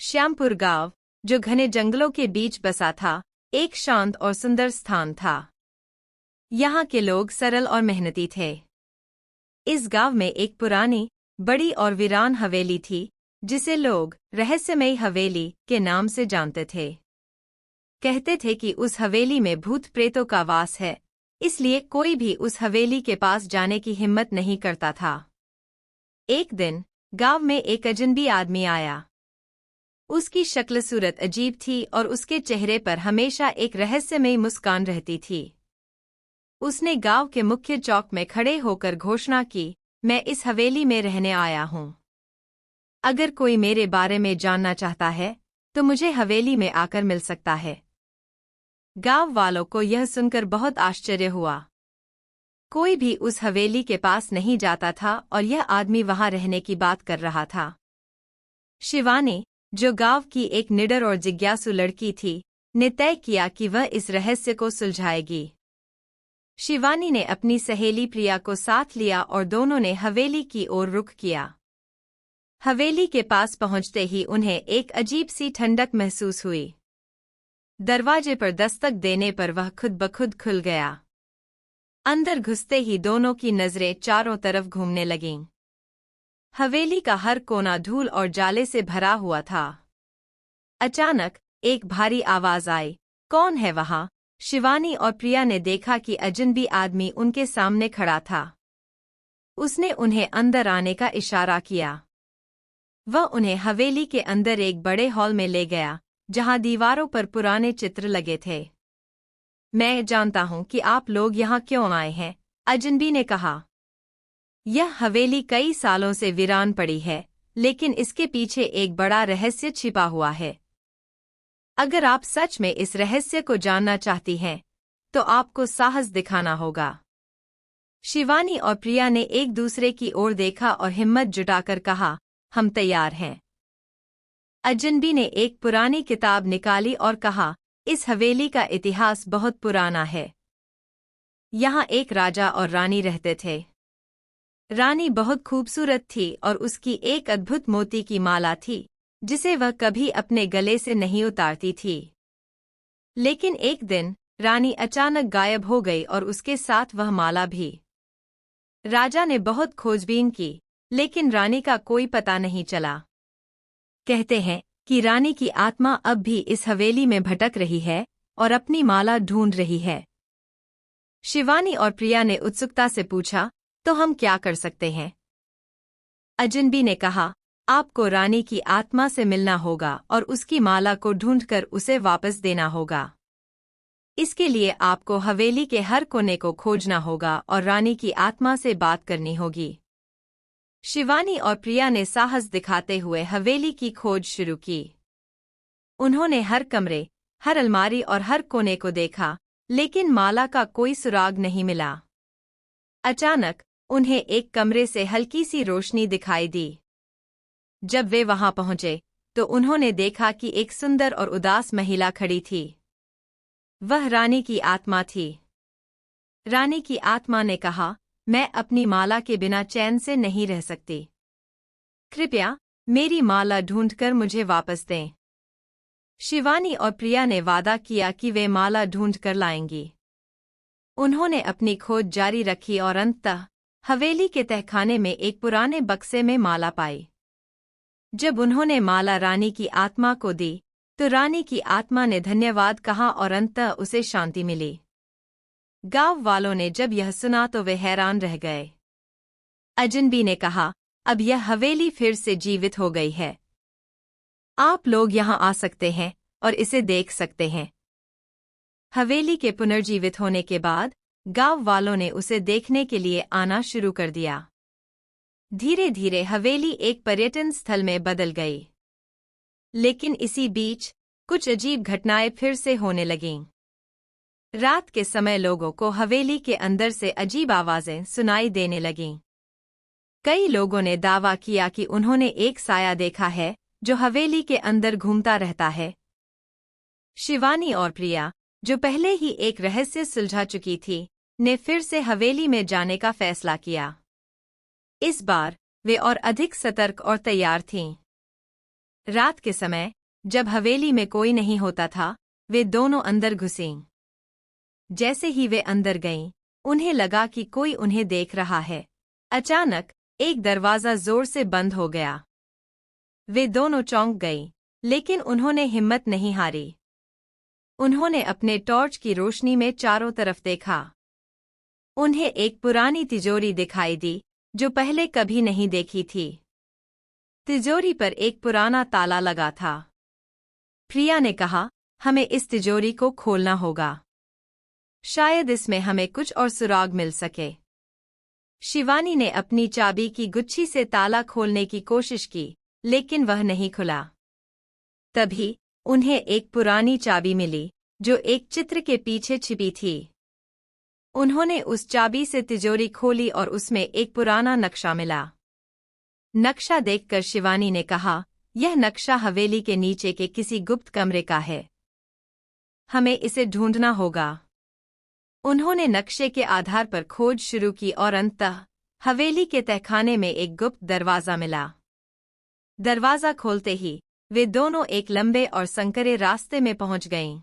श्यामपुर गांव, जो घने जंगलों के बीच बसा था, एक शांत और सुंदर स्थान था। यहाँ के लोग सरल और मेहनती थे। इस गांव में एक पुरानी, बड़ी और वीरान हवेली थी, जिसे लोग रहस्यमयी हवेली के नाम से जानते थे। कहते थे कि उस हवेली में भूत प्रेतों का वास है, इसलिए कोई भी उस हवेली के पास जाने की हिम्मत नहीं करता था। एक दिन गांव में एक अजनबी आदमी आया। उसकी शक्ल सूरत अजीब थी और उसके चेहरे पर हमेशा एक रहस्यमयी मुस्कान रहती थी। उसने गांव के मुख्य चौक में खड़े होकर घोषणा की, मैं इस हवेली में रहने आया हूँ। अगर कोई मेरे बारे में जानना चाहता है तो मुझे हवेली में आकर मिल सकता है। गांव वालों को यह सुनकर बहुत आश्चर्य हुआ। कोई भी उस हवेली के पास नहीं जाता था और यह आदमी वहां रहने की बात कर रहा था। शिवानी, जो गांव की एक निडर और जिज्ञासु लड़की थी, ने तय किया कि वह इस रहस्य को सुलझाएगी। शिवानी ने अपनी सहेली प्रिया को साथ लिया और दोनों ने हवेली की ओर रुख किया। हवेली के पास पहुंचते ही उन्हें एक अजीब सी ठंडक महसूस हुई। दरवाजे पर दस्तक देने पर वह खुद ब खुद खुल गया। अंदर घुसते ही दोनों की नजरें चारों तरफ घूमने लगीं। हवेली का हर कोना धूल और जाले से भरा हुआ था। अचानक एक भारी आवाज आई, कौन है वहां? शिवानी और प्रिया ने देखा कि अजनबी आदमी उनके सामने खड़ा था। उसने उन्हें अंदर आने का इशारा किया। वह उन्हें हवेली के अंदर एक बड़े हॉल में ले गया, जहां दीवारों पर पुराने चित्र लगे थे। मैं जानता हूं कि आप लोग यहाँ क्यों आए हैं, अजनबी ने कहा। यह हवेली कई सालों से वीरान पड़ी है, लेकिन इसके पीछे एक बड़ा रहस्य छिपा हुआ है। अगर आप सच में इस रहस्य को जानना चाहती हैं, तो आपको साहस दिखाना होगा। शिवानी और प्रिया ने एक दूसरे की ओर देखा और हिम्मत जुटाकर कहा, हम तैयार हैं। अजनबी ने एक पुरानी किताब निकाली और कहा, इस हवेली का इतिहास बहुत पुराना है। यहाँ एक राजा और रानी रहते थे। रानी बहुत खूबसूरत थी और उसकी एक अद्भुत मोती की माला थी, जिसे वह कभी अपने गले से नहीं उतारती थी। लेकिन एक दिन रानी अचानक गायब हो गई और उसके साथ वह माला भी। राजा ने बहुत खोजबीन की, लेकिन रानी का कोई पता नहीं चला। कहते हैं कि रानी की आत्मा अब भी इस हवेली में भटक रही है और अपनी माला ढूंढ रही है। शिवानी और प्रिया ने उत्सुकता से पूछा, तो हम क्या कर सकते हैं? अजनबी ने कहा, आपको रानी की आत्मा से मिलना होगा और उसकी माला को ढूंढकर उसे वापस देना होगा। इसके लिए आपको हवेली के हर कोने को खोजना होगा और रानी की आत्मा से बात करनी होगी। शिवानी और प्रिया ने साहस दिखाते हुए हवेली की खोज शुरू की। उन्होंने हर कमरे, हर अलमारी और हर कोने को देखा, लेकिन माला का कोई सुराग नहीं मिला। अचानक उन्हें एक कमरे से हल्की सी रोशनी दिखाई दी। जब वे वहां पहुंचे, तो उन्होंने देखा कि एक सुंदर और उदास महिला खड़ी थी। वह रानी की आत्मा थी। रानी की आत्मा ने कहा, मैं अपनी माला के बिना चैन से नहीं रह सकती। कृपया मेरी माला ढूंढकर मुझे वापस दें। शिवानी और प्रिया ने वादा किया कि वे माला ढूंढकर लाएंगी। उन्होंने अपनी खोज जारी रखी और अंततः हवेली के तहखाने में एक पुराने बक्से में माला पाई। जब उन्होंने माला रानी की आत्मा को दी, तो रानी की आत्मा ने धन्यवाद कहा और अंततः उसे शांति मिली। गांव वालों ने जब यह सुना तो वे हैरान रह गए। अजनबी ने कहा, अब यह हवेली फिर से जीवित हो गई है। आप लोग यहाँ आ सकते हैं और इसे देख सकते हैं। हवेली के पुनर्जीवित होने के बाद गांव वालों ने उसे देखने के लिए आना शुरू कर दिया। धीरे धीरे हवेली एक पर्यटन स्थल में बदल गई। लेकिन इसी बीच कुछ अजीब घटनाएं फिर से होने लगीं। रात के समय लोगों को हवेली के अंदर से अजीब आवाजें सुनाई देने लगीं। कई लोगों ने दावा किया कि उन्होंने एक साया देखा है जो हवेली के अंदर घूमता रहता है। शिवानी और प्रिया, जो पहले ही एक रहस्य सुलझा चुकी थी, ने फिर से हवेली में जाने का फैसला किया। इस बार वे और अधिक सतर्क और तैयार थीं। रात के समय जब हवेली में कोई नहीं होता था, वे दोनों अंदर घुसीं। जैसे ही वे अंदर गईं, उन्हें लगा कि कोई उन्हें देख रहा है। अचानक एक दरवाज़ा जोर से बंद हो गया। वे दोनों चौंक गईं, लेकिन उन्होंने हिम्मत नहीं हारी। उन्होंने अपने टॉर्च की रोशनी में चारों तरफ देखा। उन्हें एक पुरानी तिजोरी दिखाई दी जो पहले कभी नहीं देखी थी। तिजोरी पर एक पुराना ताला लगा था। प्रिया ने कहा, हमें इस तिजोरी को खोलना होगा। शायद इसमें हमें कुछ और सुराग मिल सके। शिवानी ने अपनी चाबी की गुच्छी से ताला खोलने की कोशिश की, लेकिन वह नहीं खुला। तभी उन्हें एक पुरानी चाबी मिली जो एक चित्र के पीछे छिपी थी। उन्होंने उस चाबी से तिजोरी खोली और उसमें एक पुराना नक्शा मिला। नक्शा देखकर शिवानी ने कहा, यह नक्शा हवेली के नीचे के किसी गुप्त कमरे का है। हमें इसे ढूंढना होगा। उन्होंने नक्शे के आधार पर खोज शुरू की और अंततः हवेली के तहखाने में एक गुप्त दरवाज़ा मिला। दरवाज़ा खोलते ही वे दोनों एक लंबे और संकरे रास्ते में पहुंच गईं।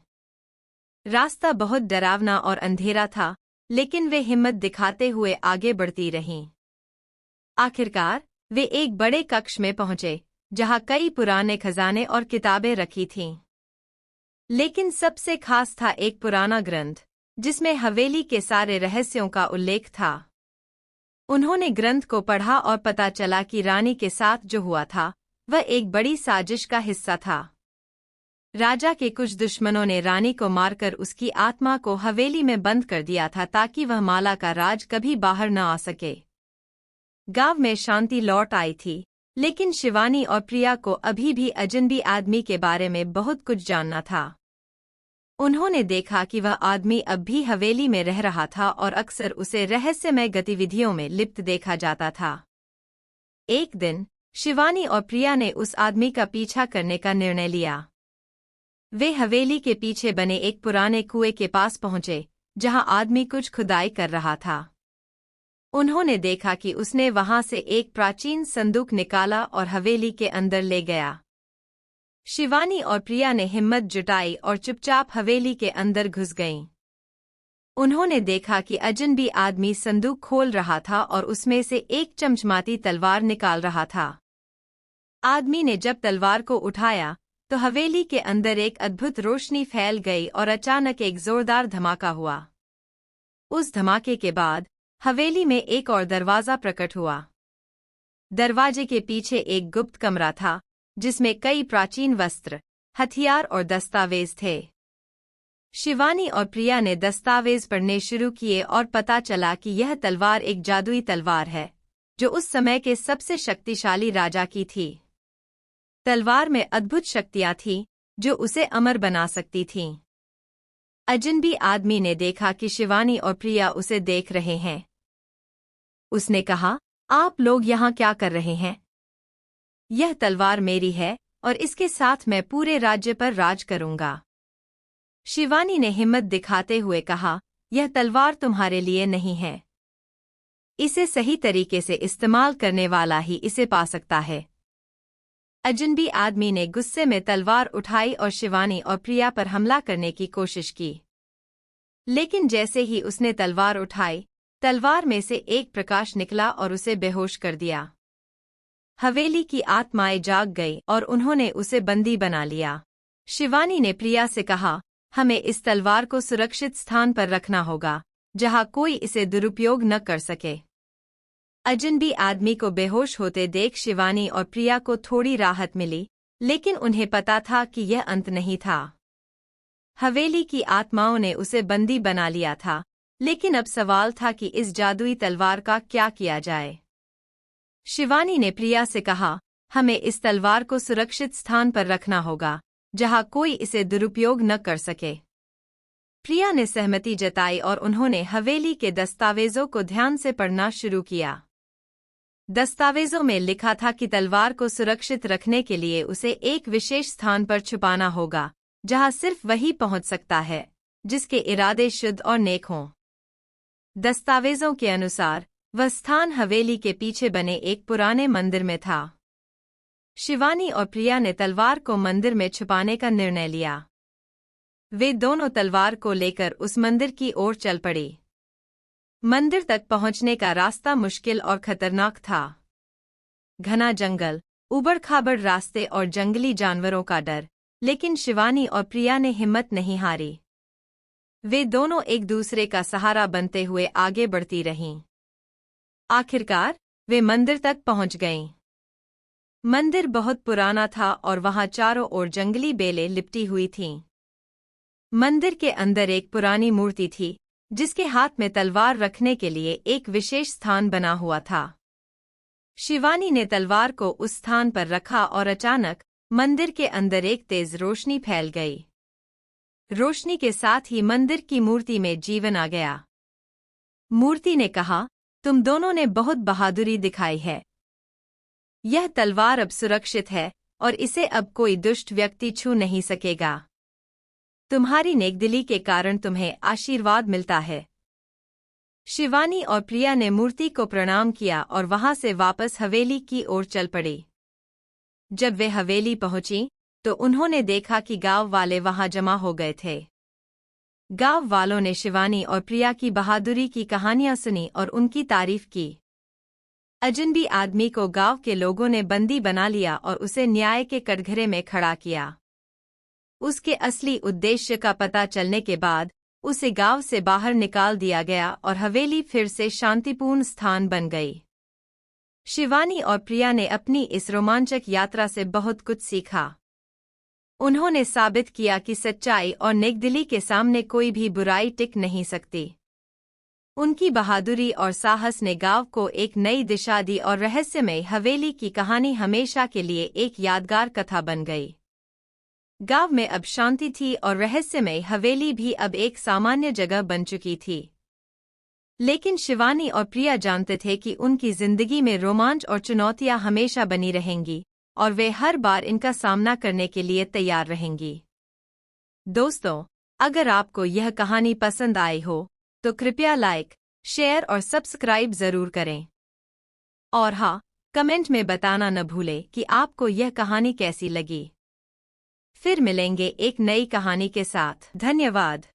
रास्ता बहुत डरावना और अंधेरा था, लेकिन वे हिम्मत दिखाते हुए आगे बढ़ती रहीं। आखिरकार वे एक बड़े कक्ष में पहुंचे, जहां कई पुराने खजाने और किताबें रखी थीं। लेकिन सबसे खास था एक पुराना ग्रंथ, जिसमें हवेली के सारे रहस्यों का उल्लेख था। उन्होंने ग्रंथ को पढ़ा और पता चला कि रानी के साथ जो हुआ था, वह एक बड़ी साजिश का हिस्सा था। राजा के कुछ दुश्मनों ने रानी को मारकर उसकी आत्मा को हवेली में बंद कर दिया था ताकि वह माला का राज कभी बाहर न आ सके। गांव में शांति लौट आई थी, लेकिन शिवानी और प्रिया को अभी भी अजनबी आदमी के बारे में बहुत कुछ जानना था। उन्होंने देखा कि वह आदमी अब भी हवेली में रह रहा था और अक्सर उसे रहस्यमय गतिविधियों में लिप्त देखा जाता था। एक दिन शिवानी और प्रिया ने उस आदमी का पीछा करने का निर्णय लिया। वे हवेली के पीछे बने एक पुराने कुएं के पास पहुंचे, जहां आदमी कुछ खुदाई कर रहा था। उन्होंने देखा कि उसने वहां से एक प्राचीन संदूक निकाला और हवेली के अंदर ले गया। शिवानी और प्रिया ने हिम्मत जुटाई और चुपचाप हवेली के अंदर घुस गईं। उन्होंने देखा कि अजनबी आदमी संदूक खोल रहा था और उसमें से एक चमचमाती तलवार निकाल रहा था। आदमी ने जब तलवार को उठाया तो हवेली के अंदर एक अद्भुत रोशनी फैल गई और अचानक एक जोरदार धमाका हुआ। उस धमाके के बाद हवेली में एक और दरवाज़ा प्रकट हुआ। दरवाजे के पीछे एक गुप्त कमरा था, जिसमें कई प्राचीन वस्त्र, हथियार और दस्तावेज थे। शिवानी और प्रिया ने दस्तावेज पढ़ने शुरू किए और पता चला कि यह तलवार एक जादुई तलवार है, जो उस समय के सबसे शक्तिशाली राजा की थी। तलवार में अद्भुत शक्तियां थीं, जो उसे अमर बना सकती थीं। अजनबी आदमी ने देखा कि शिवानी और प्रिया उसे देख रहे हैं। उसने कहा, आप लोग यहाँ क्या कर रहे हैं? यह तलवार मेरी है और इसके साथ मैं पूरे राज्य पर राज करूंगा। शिवानी ने हिम्मत दिखाते हुए कहा, यह तलवार तुम्हारे लिए नहीं है। इसे सही तरीके से इस्तेमाल करने वाला ही इसे पा सकता है। अजनबी आदमी ने गुस्से में तलवार उठाई और शिवानी और प्रिया पर हमला करने की कोशिश की। लेकिन जैसे ही उसने तलवार उठाई, तलवार में से एक प्रकाश निकला और उसे बेहोश कर दिया। हवेली की आत्माएं जाग गई और उन्होंने उसे बंदी बना लिया। शिवानी ने प्रिया से कहा, हमें इस तलवार को सुरक्षित स्थान पर रखना होगा, जहां कोई इसे दुरुपयोग न कर सके। अजनबी आदमी को बेहोश होते देख शिवानी और प्रिया को थोड़ी राहत मिली, लेकिन उन्हें पता था कि यह अंत नहीं था। हवेली की आत्माओं ने उसे बंदी बना लिया था, लेकिन अब सवाल था कि इस जादुई तलवार का क्या किया जाए। शिवानी ने प्रिया से कहा, हमें इस तलवार को सुरक्षित स्थान पर रखना होगा, जहां कोई इसे दुरुपयोग न कर सके। प्रिया ने सहमति जताई और उन्होंने हवेली के दस्तावेजों को ध्यान से पढ़ना शुरू किया। दस्तावेजों में लिखा था कि तलवार को सुरक्षित रखने के लिए उसे एक विशेष स्थान पर छुपाना होगा, जहां सिर्फ वही पहुंच सकता है जिसके इरादे शुद्ध और नेक हों। दस्तावेजों के अनुसार वह स्थान हवेली के पीछे बने एक पुराने मंदिर में था। शिवानी और प्रिया ने तलवार को मंदिर में छुपाने का निर्णय लिया। वे दोनों तलवार को लेकर उस मंदिर की ओर चल पड़ी। मंदिर तक पहुंचने का रास्ता मुश्किल और खतरनाक था। घना जंगल, उबड़-खाबड़ रास्ते और जंगली जानवरों का डर, लेकिन शिवानी और प्रिया ने हिम्मत नहीं हारी। वे दोनों एक दूसरे का सहारा बनते हुए आगे बढ़ती रहीं। आखिरकार वे मंदिर तक पहुंच गईं। मंदिर बहुत पुराना था और वहां चारों ओर जंगली बेलें लिपटी हुई थीं। मंदिर के अंदर एक पुरानी मूर्ति थी, जिसके हाथ में तलवार रखने के लिए एक विशेष स्थान बना हुआ था। शिवानी ने तलवार को उस स्थान पर रखा और अचानक मंदिर के अंदर एक तेज रोशनी फैल गई। रोशनी के साथ ही मंदिर की मूर्ति में जीवन आ गया। मूर्ति ने कहा, तुम दोनों ने बहुत बहादुरी दिखाई है। यह तलवार अब सुरक्षित है और इसे अब कोई दुष्ट व्यक्ति छू नहीं सकेगा। तुम्हारी नेकदिली के कारण तुम्हें आशीर्वाद मिलता है। शिवानी और प्रिया ने मूर्ति को प्रणाम किया और वहां से वापस हवेली की ओर चल पड़ी। जब वे हवेली पहुंची तो उन्होंने देखा कि गांव वाले वहां जमा हो गए थे। गांव वालों ने शिवानी और प्रिया की बहादुरी की कहानियां सुनी और उनकी तारीफ की। अजनबी आदमी को गांव के लोगों ने बंदी बना लिया और उसे न्याय के कटघरे में खड़ा किया। उसके असली उद्देश्य का पता चलने के बाद उसे गांव से बाहर निकाल दिया गया और हवेली फिर से शांतिपूर्ण स्थान बन गई। शिवानी और प्रिया ने अपनी इस रोमांचक यात्रा से बहुत कुछ सीखा। उन्होंने साबित किया कि सच्चाई और नेकदिली के सामने कोई भी बुराई टिक नहीं सकती। उनकी बहादुरी और साहस ने गांव को एक नई दिशा दी और रहस्यमय हवेली की कहानी हमेशा के लिए एक यादगार कथा बन गई। गांव में अब शांति थी और रहस्यमय हवेली भी अब एक सामान्य जगह बन चुकी थी। लेकिन शिवानी और प्रिया जानते थे कि उनकी जिंदगी में रोमांच और चुनौतियां हमेशा बनी रहेंगी और वे हर बार इनका सामना करने के लिए तैयार रहेंगी। दोस्तों, अगर आपको यह कहानी पसंद आई हो तो कृपया लाइक, शेयर और सब्सक्राइब जरूर करें। और हाँ, कमेंट में बताना न भूलें कि आपको यह कहानी कैसी लगी। फिर मिलेंगे एक नई कहानी के साथ। धन्यवाद।